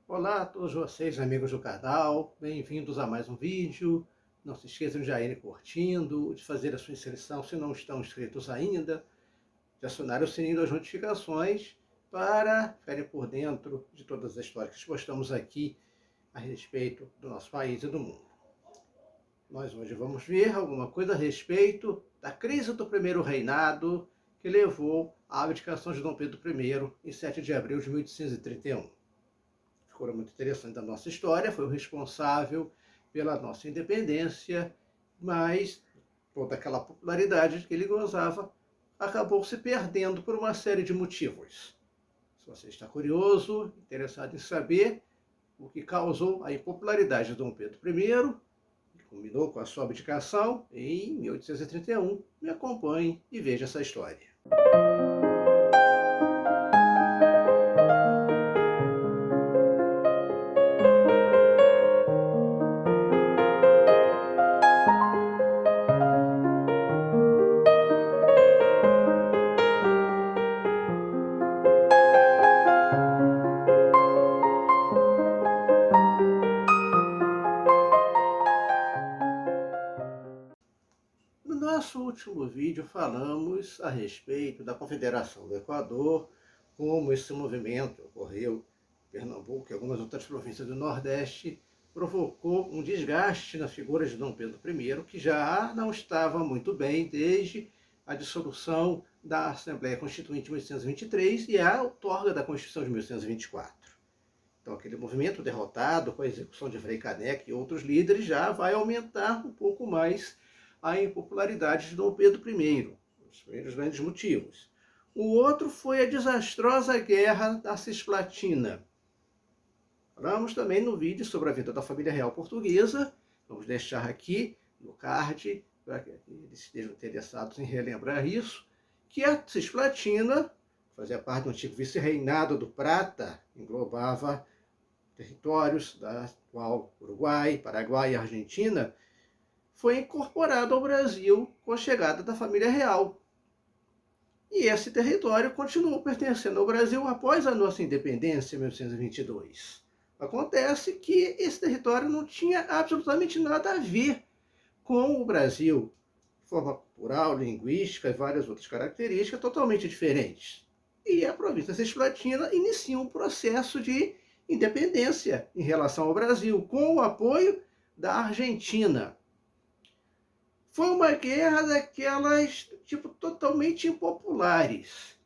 Olá a todos vocês, amigos do canal, bem-vindos a mais um vídeo. Não se esqueçam de ir curtindo, de fazer a sua inscrição se não estão inscritos ainda, de acionar o sininho das notificações para ficarem por dentro de todas as histórias que postamos aqui a respeito do nosso país e do mundo. Nós hoje vamos ver alguma coisa a respeito da crise do primeiro reinado que levou à abdicação de Dom Pedro I em 7 de abril de 1831. Figura muito interessante da nossa história, foi o responsável pela nossa independência, mas toda aquela popularidade que ele gozava acabou se perdendo por uma série de motivos. Se você está curioso, interessado em saber o que causou a impopularidade de Dom Pedro I, que culminou com a sua abdicação em 1831, me acompanhe e veja essa história. No nosso último vídeo falamos a respeito da Confederação do Equador, como esse movimento ocorreu em Pernambuco e algumas outras províncias do Nordeste, provocou um desgaste na figura de Dom Pedro I, que já não estava muito bem desde a dissolução da Assembleia Constituinte de 1823 e a outorga da Constituição de 1824. Então, aquele movimento derrotado com a execução de Frei Caneca e outros líderes já vai aumentar um pouco mais a impopularidade de Dom Pedro I, os primeiros grandes motivos. O outro foi a desastrosa Guerra da Cisplatina. Falamos também no vídeo sobre a vida da família real portuguesa, vamos deixar aqui no card, para que eles estejam interessados em relembrar isso, que a Cisplatina fazia parte do antigo vice-reinado do Prata, englobava territórios da atual Uruguai, Paraguai e Argentina, foi incorporado ao Brasil com a chegada da família real. E esse território continuou pertencendo ao Brasil após a nossa independência em 1922. Acontece que esse território não tinha absolutamente nada a ver com o Brasil, de forma cultural, linguística e várias outras características totalmente diferentes. E a província cisplatina inicia um processo de independência em relação ao Brasil, com o apoio da Argentina. Foi uma guerra daquelas, totalmente impopulares,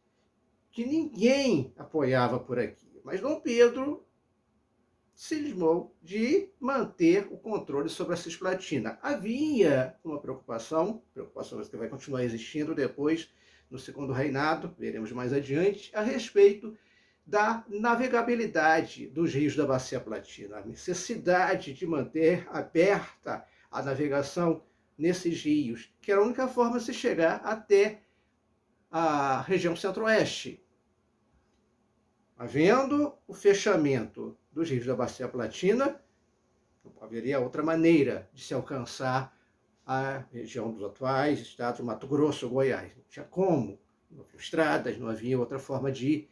que ninguém apoiava por aqui. Mas Dom Pedro cismou de manter o controle sobre a Cisplatina. Havia uma preocupação que vai continuar existindo depois, no segundo reinado, veremos mais adiante, a respeito da navegabilidade dos rios da Bacia Platina, a necessidade de manter aberta a navegação nesses rios, que era a única forma de se chegar até a região centro-oeste. Havendo o fechamento dos rios da Bacia Platina, não haveria outra maneira de se alcançar a região dos atuais estados do Mato Grosso e Goiás. Não tinha como, não havia estradas, não havia outra forma de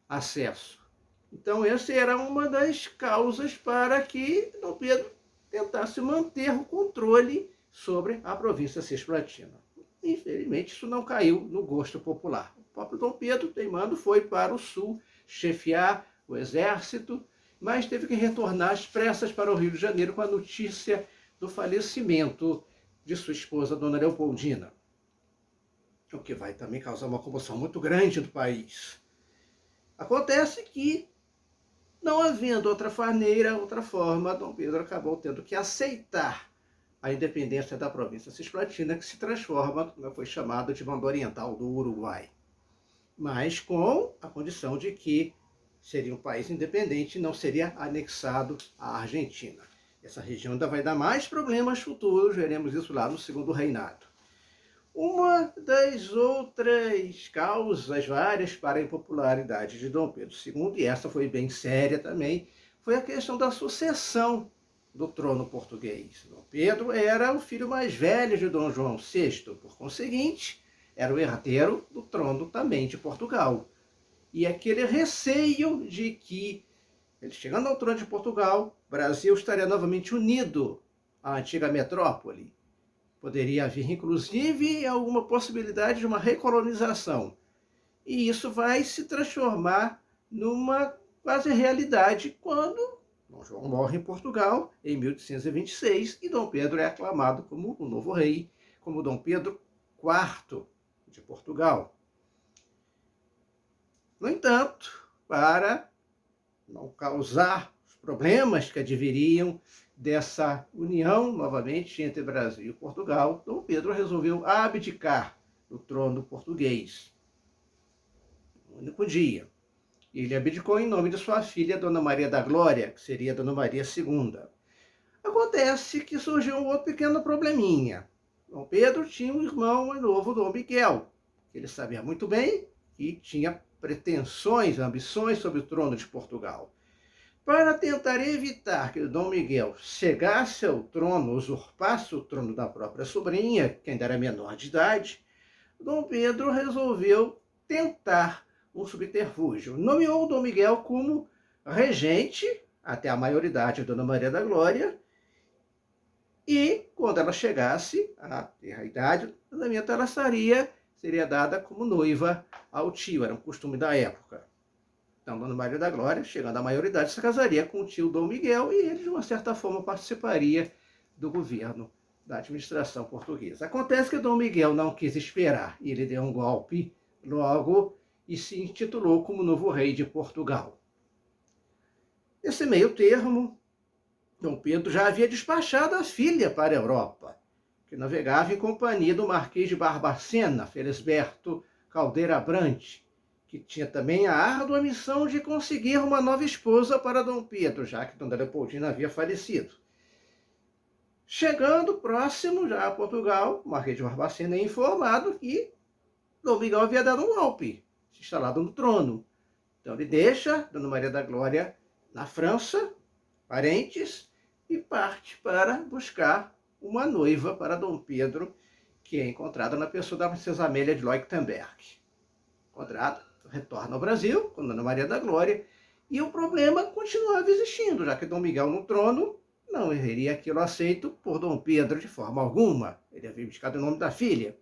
acesso. Então, essa era uma das causas para que Dom Pedro tentasse manter o controle sobre a província cisplatina. Infelizmente, isso não caiu no gosto popular. O próprio Dom Pedro, teimando, foi para o sul chefiar o exército, mas teve que retornar às pressas para o Rio de Janeiro com a notícia do falecimento de sua esposa, Dona Leopoldina, o que vai também causar uma comoção muito grande no país. Acontece que, não havendo outra maneira, outra forma, Dom Pedro acabou tendo que aceitar a independência da província cisplatina, que se transforma, como foi chamado, de banda oriental do Uruguai, mas com a condição de que seria um país independente e não seria anexado à Argentina. Essa região ainda vai dar mais problemas futuros, veremos isso lá no segundo reinado. Uma das outras causas várias para a impopularidade de Dom Pedro II, e essa foi bem séria também, foi a questão da sucessão do trono português. Dom Pedro era o filho mais velho de Dom João VI, por conseguinte, era o herdeiro do trono também de Portugal. E aquele receio de que Ele chegando ao trono de Portugal, o Brasil estaria novamente unido à antiga metrópole. Poderia haver, inclusive, alguma possibilidade de uma recolonização. E isso vai se transformar numa quase realidade quando Dom João morre em Portugal em 1826 e Dom Pedro é aclamado como o novo rei, como Dom Pedro IV de Portugal. No entanto, para não causar os problemas que adviriam dessa união novamente entre Brasil e Portugal, Dom Pedro resolveu abdicar do trono português. Um único dia. Ele abdicou em nome de sua filha, Dona Maria da Glória, que seria Dona Maria II. Acontece que surgiu um outro pequeno probleminha. Dom Pedro tinha um irmão mais novo, Dom Miguel, que ele sabia muito bem e tinha pretensões, ambições sobre o trono de Portugal. Para tentar evitar que Dom Miguel chegasse ao trono, usurpasse o trono da própria sobrinha, que ainda era menor de idade, Dom Pedro resolveu tentar um subterfúgio. Nomeou Dom Miguel como regente, até a maioridade de Dona Maria da Glória, e quando ela chegasse a ter a idade do casamento, ela seria dada como noiva ao tio, era um costume da época. Então, Dona Maria da Glória, chegando à maioridade, se casaria com o tio Dom Miguel e ele, de uma certa forma, participaria do governo, da administração portuguesa. Acontece que Dom Miguel não quis esperar e ele deu um golpe logo e se intitulou como novo rei de Portugal. Nesse meio termo, Dom Pedro já havia despachado a filha para a Europa, que navegava em companhia do Marquês de Barbacena, Felisberto Caldeira Brant, que tinha também a árdua missão de conseguir uma nova esposa para Dom Pedro, já que Dona Leopoldina havia falecido. Chegando próximo já a Portugal, o Marquês de Barbacena é informado que Dom Miguel havia dado um golpe, se instalado no trono. Então ele deixa Dona Maria da Glória na França, parentes, e parte para buscar uma noiva para Dom Pedro, que é encontrada na pessoa da princesa Amélia de Leuchtenberg. Encontrada, retorna ao Brasil com Dona Maria da Glória, e o problema continuava existindo, já que Dom Miguel no trono não seria aquilo aceito por Dom Pedro de forma alguma. Ele havia indicado o nome da filha.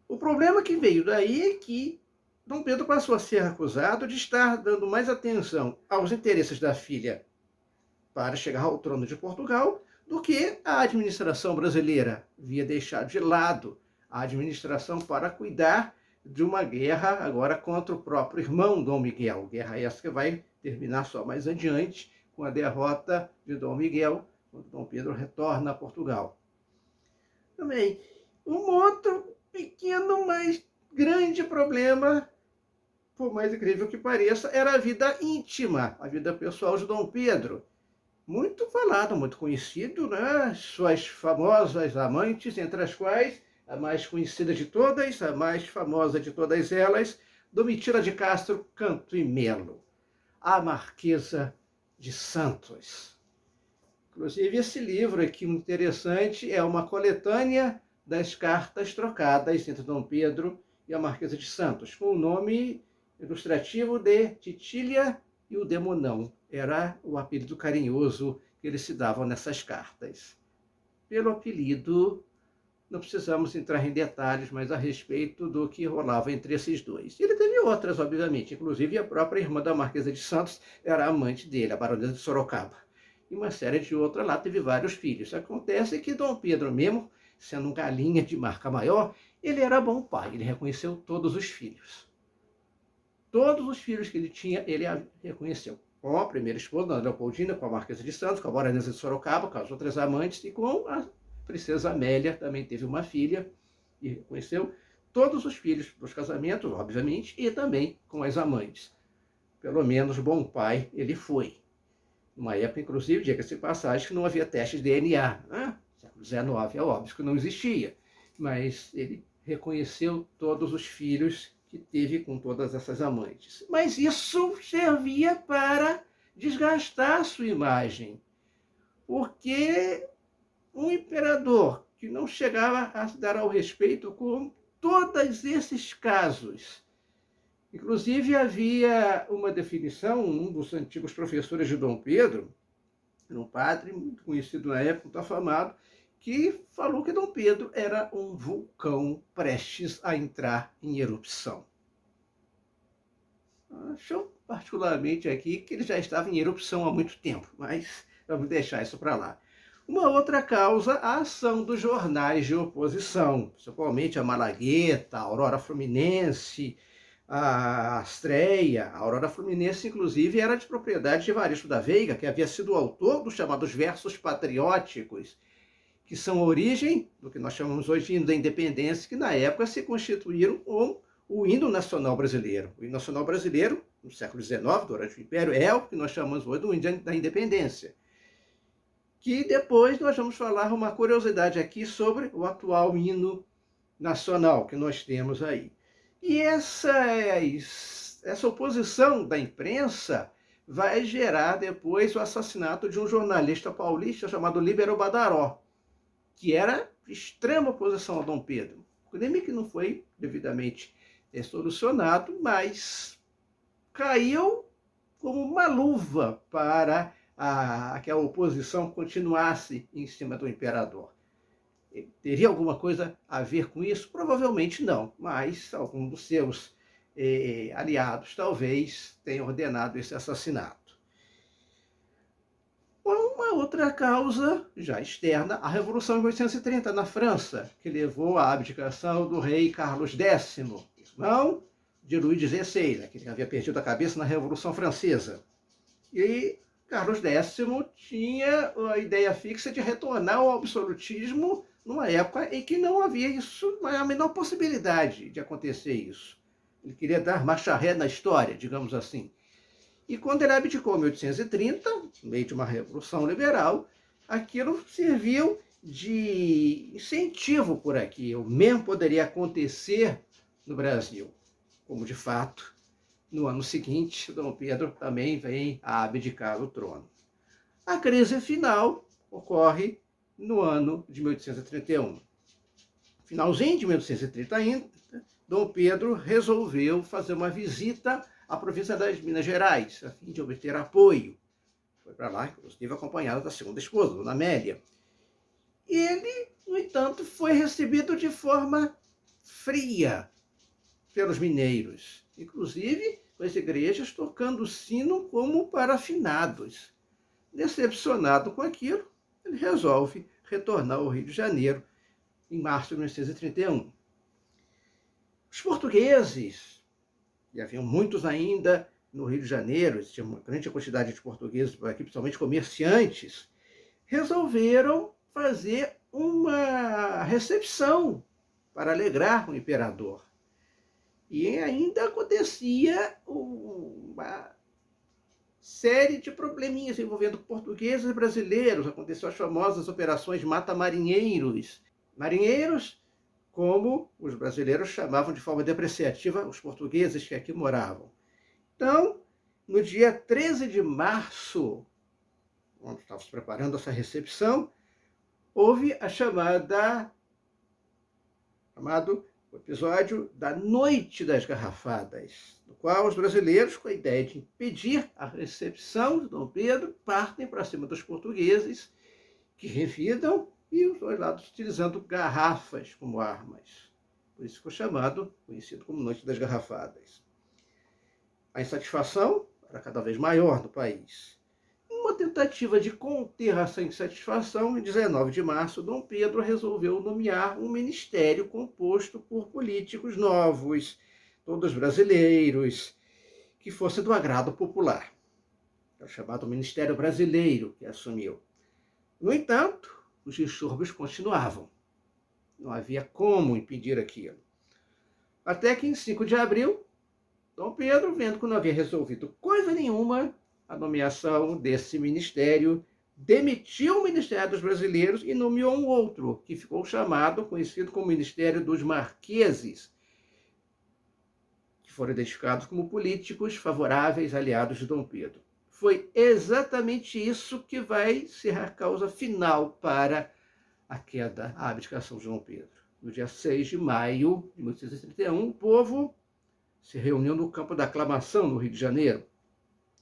O problema que veio daí é que Dom Pedro passou a ser acusado de estar dando mais atenção aos interesses da filha para chegar ao trono de Portugal do que a administração brasileira. Havia deixado de lado a administração para cuidar de uma guerra agora contra o próprio irmão Dom Miguel. Guerra essa que vai terminar só mais adiante com a derrota de Dom Miguel, quando Dom Pedro retorna a Portugal. Também, um outro pequeno, mas grande problema, por mais incrível que pareça, era a vida íntima, a vida pessoal de Dom Pedro. Muito falado, muito conhecido, né? Suas famosas amantes, entre as quais a mais conhecida de todas, a mais famosa de todas elas, Domitila de Castro Canto e Melo, a Marquesa de Santos. Inclusive, esse livro aqui, muito interessante, é uma coletânea das cartas trocadas entre Dom Pedro e a Marquesa de Santos, com o nome ilustrativo de Titília e o Demonão. Era o apelido carinhoso que eles se davam nessas cartas. Pelo apelido, não precisamos entrar em detalhes, mas a respeito do que rolava entre esses dois. Ele teve outras, obviamente, inclusive a própria irmã da Marquesa de Santos era amante dele, a Baronesa de Sorocaba. E uma série de outras lá teve vários filhos. Acontece que Dom Pedro mesmo, sendo um galinha de marca maior, ele era bom pai, ele reconheceu todos os filhos. Todos os filhos que ele tinha, ele reconheceu. Com a primeira esposa, Dona Leopoldina, com a Marquesa de Santos, com a Baronesa de Sorocaba, com as outras amantes, e com a princesa Amélia, também teve uma filha, e reconheceu todos os filhos dos casamentos, obviamente, e também com as amantes. Pelo menos bom pai ele foi. Numa época, inclusive, diga-se de passagem, que não havia teste de DNA. Né? Século XIX, é óbvio que não existia. Mas ele reconheceu todos os filhos que teve com todas essas amantes. Mas isso servia para desgastar a sua imagem. Porque um imperador que não chegava a se dar ao respeito com todos esses casos, Inclusive, havia uma definição, um dos antigos professores de Dom Pedro, um padre muito conhecido na época, muito afamado, que falou que Dom Pedro era um vulcão prestes a entrar em erupção. Acho particularmente aqui que ele já estava em erupção há muito tempo, mas vamos deixar isso para lá. Uma outra causa, a ação dos jornais de oposição, principalmente a Malagueta, a Aurora Fluminense, a Astreia. A Aurora Fluminense, inclusive, era de propriedade de Evaristo da Veiga, que havia sido o autor dos chamados versos patrióticos, que são a origem do que nós chamamos hoje de hino da independência, que na época se constituíram com o hino nacional brasileiro. O hino nacional brasileiro, no século XIX, durante o Império, é o que nós chamamos hoje do hino da independência. Que depois nós vamos falar uma curiosidade aqui sobre o atual hino nacional que nós temos aí. E essa oposição da imprensa vai gerar depois o assassinato de um jornalista paulista chamado Líbero Badaró, que era de extrema oposição a Dom Pedro. O crime que não foi devidamente solucionado, mas caiu como uma luva para que a oposição continuasse em cima do imperador. Teria alguma coisa a ver com isso? Provavelmente não, mas algum dos seus aliados talvez tenham ordenado esse assassinato. Uma outra causa, já externa, a Revolução de 1830 na França, que levou à abdicação do rei Carlos X, irmão de Luís XVI, que havia perdido a cabeça na Revolução Francesa. E Carlos X tinha a ideia fixa de retornar ao absolutismo numa época em que não havia isso, a menor possibilidade de acontecer isso. Ele queria dar marcha ré na história, digamos assim. E quando ele abdicou em 1830, no meio de uma revolução liberal, aquilo serviu de incentivo por aqui. O mesmo poderia acontecer no Brasil, como de fato, no ano seguinte, Dom Pedro também vem a abdicar do trono. A crise final ocorre no ano de 1831. Finalzinho de 1830 ainda, Dom Pedro resolveu fazer uma visita à província das Minas Gerais, a fim de obter apoio. Foi para lá, inclusive acompanhado da segunda esposa, Dona Amélia. E ele, no entanto, foi recebido de forma fria pelos mineiros, inclusive com as igrejas tocando o sino como para finados. Decepcionado com aquilo, ele resolve retornar ao Rio de Janeiro em março de 1931. Os portugueses, e haviam muitos ainda no Rio de Janeiro, existia uma grande quantidade de portugueses por aqui, principalmente comerciantes, resolveram fazer uma recepção para alegrar o imperador. E ainda acontecia uma série de probleminhas envolvendo portugueses e brasileiros. Aconteceu as famosas operações mata-marinheiros. Marinheiros, como os brasileiros chamavam de forma depreciativa os portugueses que aqui moravam. Então, no dia 13 de março, quando estávamos preparando essa recepção, houve o episódio da Noite das Garrafadas, no qual os brasileiros, com a ideia de impedir a recepção de Dom Pedro, partem para cima dos portugueses, que revidam, e os dois lados utilizando garrafas como armas. Por isso ficou conhecido como Noite das Garrafadas. A insatisfação era cada vez maior no país. Uma tentativa de conter essa insatisfação, em 19 de março, Dom Pedro resolveu nomear um ministério composto por políticos novos, todos brasileiros, que fosse do agrado popular. É o chamado Ministério Brasileiro que assumiu. No entanto, os distúrbios continuavam. Não havia como impedir aquilo. Até que, em 5 de abril, Dom Pedro, vendo que não havia resolvido coisa nenhuma, a nomeação desse ministério, demitiu o Ministério dos Brasileiros e nomeou um outro, que ficou conhecido como Ministério dos Marqueses, que foram identificados como políticos favoráveis, aliados de Dom Pedro. Foi exatamente isso que vai ser a causa final para a queda, a abdicação de Dom Pedro. No dia 6 de maio de 1831, o povo se reuniu no campo da Aclamação, no Rio de Janeiro,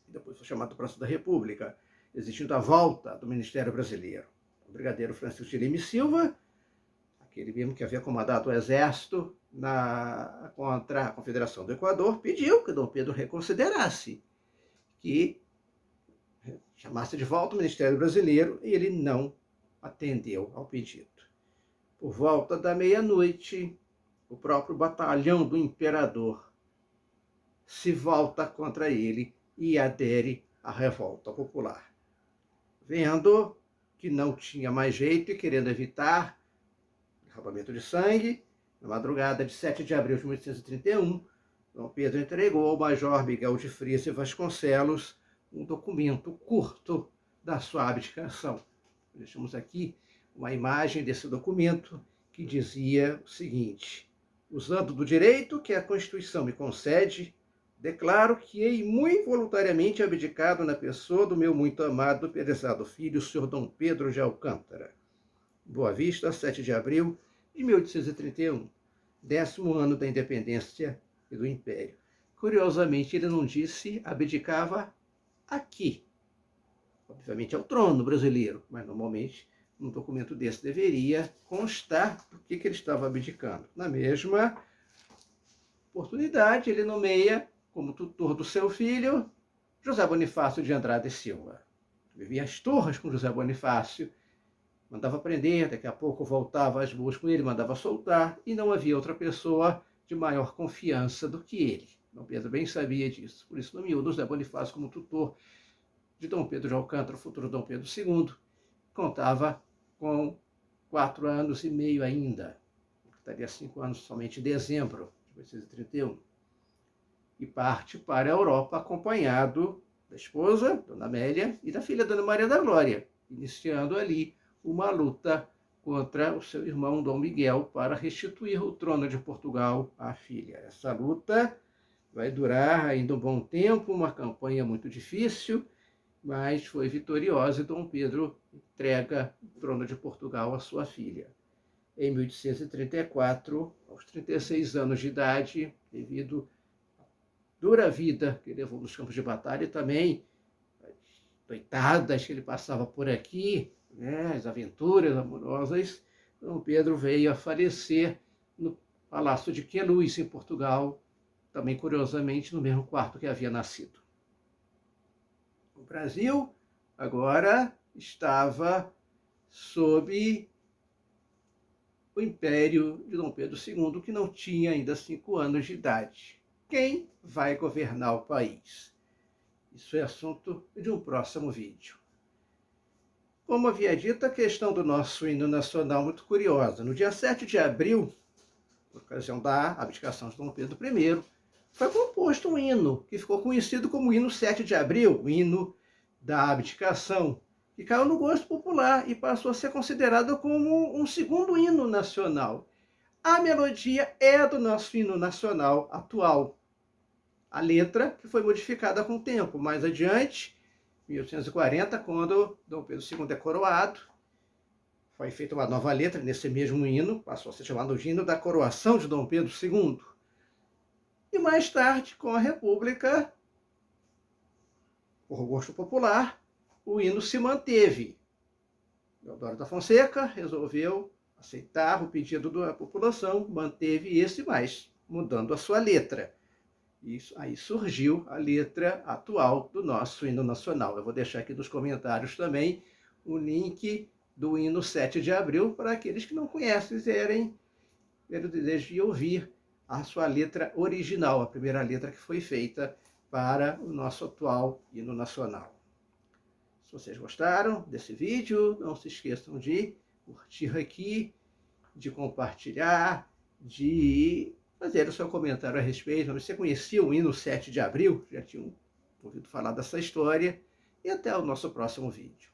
e depois foi chamado para Praça da República, exigindo a volta do Ministério Brasileiro. O brigadeiro Francisco de Lima e Silva, aquele mesmo que havia comandado o exército contra a Confederação do Equador, pediu que Dom Pedro reconsiderasse, que chamasse de volta o Ministério Brasileiro, e ele não atendeu ao pedido. Por volta da meia-noite, o próprio batalhão do imperador se volta contra ele e adere à revolta popular. Vendo que não tinha mais jeito e querendo evitar derramamento de sangue, na madrugada de 7 de abril de 1831, Dom Pedro entregou ao major Miguel de Frias e Vasconcelos um documento curto da sua abdicação. Deixamos aqui uma imagem desse documento que dizia o seguinte: usando do direito que a Constituição me concede, declaro que hei muito voluntariamente abdicado na pessoa do meu muito amado e prezado filho, o senhor Dom Pedro de Alcântara. Boa Vista, 7 de abril de 1831, 10º ano da independência e do Império. Curiosamente, ele não disse abdicava aqui. Obviamente é o trono brasileiro, mas normalmente um documento desse deveria constar do que ele estava abdicando. Na mesma oportunidade, ele nomeia como tutor do seu filho José Bonifácio de Andrade e Silva. Vivia às turras com José Bonifácio, mandava prender, daqui a pouco voltava às boas com ele, mandava soltar, e não havia outra pessoa de maior confiança do que ele. Dom Pedro bem sabia disso, por isso nomeou José Bonifácio como tutor de Dom Pedro de Alcântara, o futuro Dom Pedro II. Contava com 4 anos e meio ainda, estaria 5 anos somente em dezembro de 1831, e parte para a Europa acompanhado da esposa, Dona Amélia, e da filha, Dona Maria da Glória, iniciando ali uma luta contra o seu irmão Dom Miguel para restituir o trono de Portugal à filha. Essa luta vai durar ainda um bom tempo, uma campanha muito difícil, mas foi vitoriosa e Dom Pedro entrega o trono de Portugal à sua filha. Em 1834, aos 36 anos de idade, devido à dura vida que levou nos campos de batalha e também as doitadas que ele passava por aqui, né, as aventuras amorosas, Dom Pedro veio a falecer no Palácio de Queluz, em Portugal, também curiosamente no mesmo quarto que havia nascido. O Brasil agora estava sob o império de Dom Pedro II, que não tinha ainda 5 anos de idade. Quem vai governar o país? Isso é assunto de um próximo vídeo. Como havia dito, a questão do nosso hino nacional é muito curiosa. No dia 7 de abril, por ocasião da abdicação de Dom Pedro I, foi composto um hino que ficou conhecido como hino 7 de abril, o hino da abdicação, que caiu no gosto popular e passou a ser considerado como um segundo hino nacional. A melodia é do nosso hino nacional atual. A letra que foi modificada com o tempo. Mais adiante, em 1840, quando Dom Pedro II é coroado, foi feita uma nova letra nesse mesmo hino, passou a ser chamado de hino da coroação de Dom Pedro II. E mais tarde, com a República, por gosto popular, o hino se manteve. Deodoro da Fonseca resolveu aceitar o pedido da população, manteve esse, mas mudando a sua letra. Isso, aí surgiu a letra atual do nosso hino nacional. Eu vou deixar aqui nos comentários também o link do hino 7 de abril para aqueles que não conhecem terem o desejo de ouvir a sua letra original, a primeira letra que foi feita para o nosso atual hino nacional. Se vocês gostaram desse vídeo, não se esqueçam de curtir aqui, de compartilhar, de fazer o seu comentário a respeito. Você conhecia o hino 7 de abril? Já tinham ouvido falar dessa história? E até o nosso próximo vídeo.